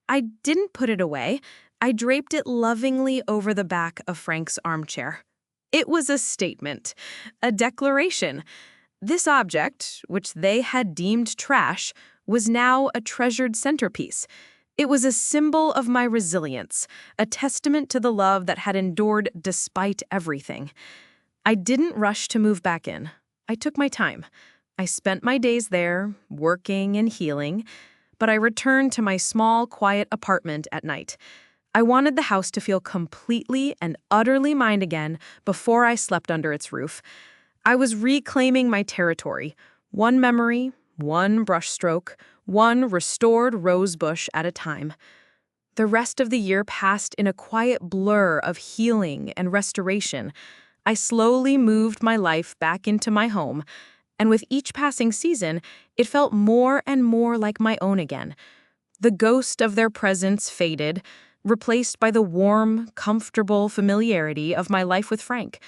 B: I didn't put it away. I draped it lovingly over the back of Frank's armchair. It was a statement, a declaration. This object, which they had deemed trash, was now a treasured centerpiece. It was a symbol of my resilience, a testament to the love that had endured despite everything. I didn't rush to move back in. I took my time. I spent my days there, working and healing, but I returned to my small, quiet apartment at night. I wanted the house to feel completely and utterly mine again before I slept under its roof. I was reclaiming my territory, one memory, one brushstroke, one restored rosebush at a time. The rest of the year passed in a quiet blur of healing and restoration. I slowly moved my life back into my home, and with each passing season, it felt more and more like my own again. The ghost of their presence faded, replaced by the warm, comfortable familiarity of my life with Frank.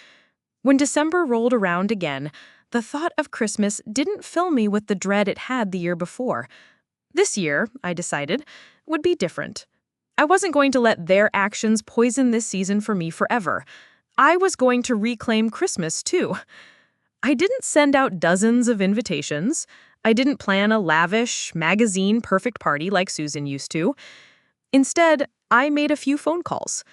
B: When December rolled around again, the thought of Christmas didn't fill me with the dread it had the year before. This year, I decided, would be different. I wasn't going to let their actions poison this season for me forever. I was going to reclaim Christmas, too. I didn't send out dozens of invitations. I didn't plan a lavish, magazine-perfect party like Susan used to. Instead, I made a few phone calls.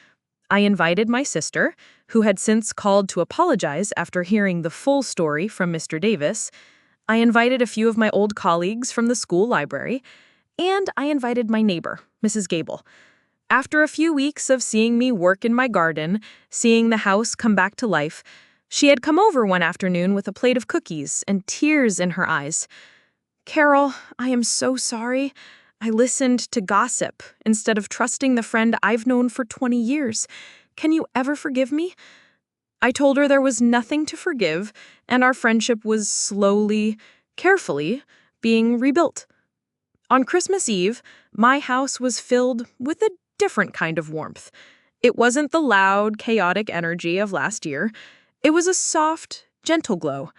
B: I invited my sister, who had since called to apologize after hearing the full story from Mr. Davis. I invited a few of my old colleagues from the school library, and I invited my neighbor, Mrs. Gable. After a few weeks of seeing me work in my garden, seeing the house come back to life, she had come over one afternoon with a plate of cookies and tears in her eyes. "Carol, I am so sorry. I listened to gossip instead of trusting the friend I've known for 20 years. Can you ever forgive me?" I told her there was nothing to forgive, and our friendship was slowly, carefully, being rebuilt. On Christmas Eve, my house was filled with a different kind of warmth. It wasn't the loud, chaotic energy of last year. It was a soft, gentle glow.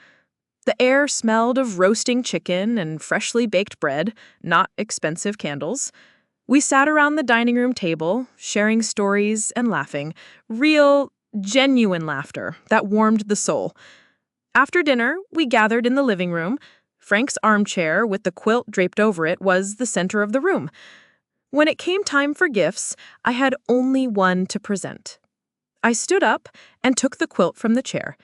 B: The air smelled of roasting chicken and freshly baked bread, not expensive candles. We sat around the dining room table, sharing stories and laughing. Real, genuine laughter that warmed the soul. After dinner, we gathered in the living room. Frank's armchair with the quilt draped over it was the center of the room. When it came time for gifts, I had only one to present. I stood up and took the quilt from the chair.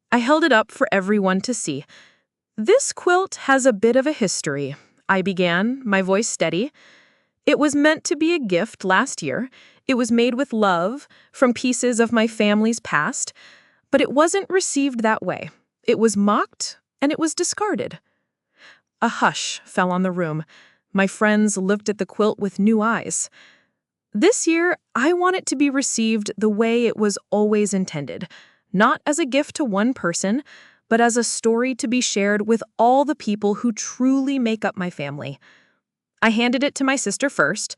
B: I held it up for everyone to see. "This quilt has a bit of a history," I began, my voice steady. "It was meant to be a gift last year. It was made with love, from pieces of my family's past, but it wasn't received that way. It was mocked, and it was discarded." A hush fell on the room. My friends looked at the quilt with new eyes. This year, I want it to be received the way it was always intended, not as a gift to one person, but as a story to be shared with all the people who truly make up my family. I handed it to my sister first.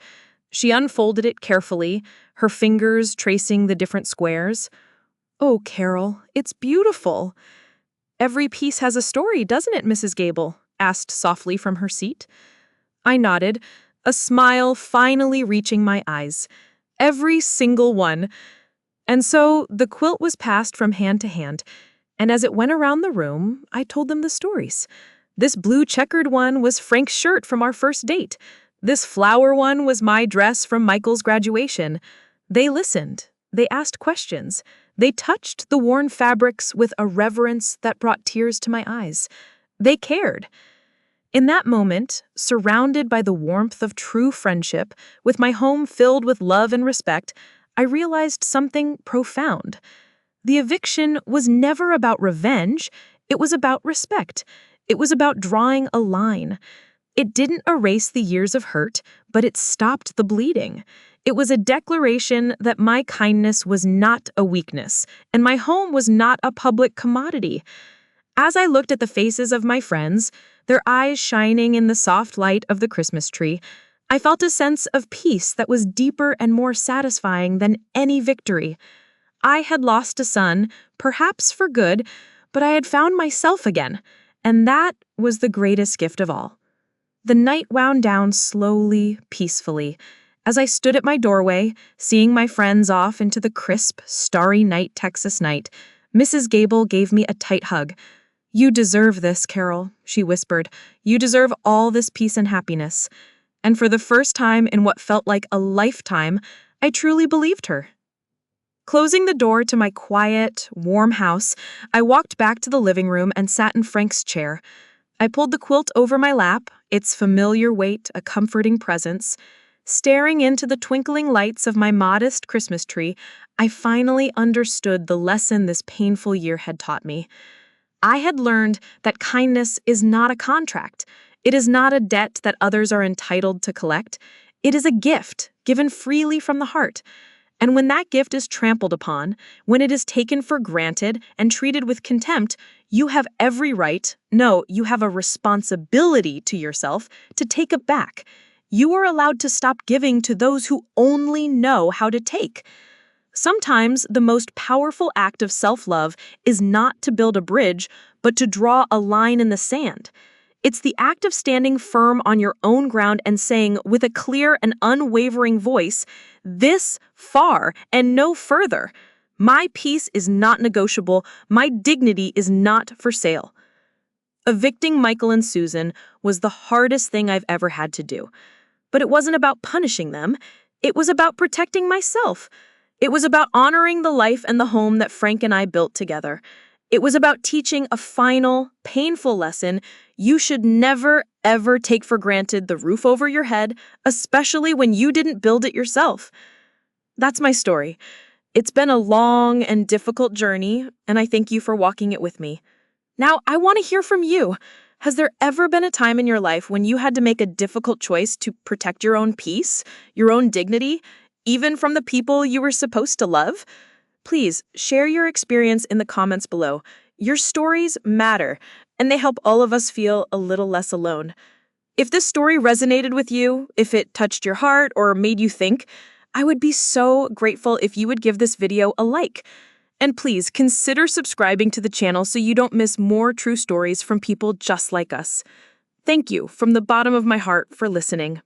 B: She unfolded it carefully, her fingers tracing the different squares. "Oh, Carol, it's beautiful." "Every piece has a story, doesn't it, Mrs. Gable?" asked softly from her seat. I nodded, a smile finally reaching my eyes. Every single one. And so the quilt was passed from hand to hand, and as it went around the room, I told them the stories. This blue checkered one was Frank's shirt from our first date. This flower one was my dress from Michael's graduation. They listened. They asked questions. They touched the worn fabrics with a reverence that brought tears to my eyes. They cared. In that moment, surrounded by the warmth of true friendship, with my home filled with love and respect, I realized something profound. The eviction was never about revenge. It was about respect. It was about drawing a line.
C: It didn't erase the years of hurt, but it stopped the bleeding. It was a declaration that my kindness was not a weakness, and my home was not a public commodity. As I looked at the faces of my friends, their eyes shining in the soft light of the Christmas tree, I felt a sense of peace that was deeper and more satisfying than any victory. I had lost a son, perhaps for good, but I had found myself again, and that was the greatest gift of all. The night wound down slowly, peacefully. As I stood at my doorway, seeing my friends off into the crisp, starry night Texas night, Mrs. Gable gave me a tight hug. "You deserve this, Carol," she whispered. "You deserve all this peace and happiness." And for the first time in what felt like a lifetime, I truly believed her. Closing the door to my quiet, warm house, I walked back to the living room and sat in Frank's chair. I pulled the quilt over my lap, its familiar weight a comforting presence. Staring into the twinkling lights of my modest Christmas tree, I finally understood the lesson this painful year had taught me. I had learned that kindness is not a contract. It is not a debt that others are entitled to collect. It is a gift given freely from the heart. And when that gift is trampled upon, when it is taken for granted and treated with contempt, you have every right, no, you have a responsibility to yourself to take it back. You are allowed to stop giving to those who only know how to take. Sometimes the most powerful act of self-love is not to build a bridge, but to draw a line in the sand. It's the act of standing firm on your own ground and saying with a clear and unwavering voice, "This far and no further. My peace is not negotiable. My dignity is not for sale." Evicting Michael and Susan was the hardest thing I've ever had to do. But it wasn't about punishing them. It was about protecting myself. It was about honoring the life and the home that Frank and I built together. It was about teaching a final, painful lesson. You should never, ever take for granted the roof over your head, especially when you didn't build it yourself. That's my story. It's been a long and difficult journey, and I thank you for walking it with me. Now, I want to hear from you. Has there ever been a time in your life when you had to make a difficult choice to protect your own peace, your own dignity, even from the people you were supposed to love? Please share your experience in the comments below. Your stories matter, and they help all of us feel a little less alone. If this story resonated with you, if it touched your heart or made you think, I would be so grateful if you would give this video a like. And please consider subscribing to the channel so you don't miss more true stories from people just like us. Thank you from the bottom of my heart for listening.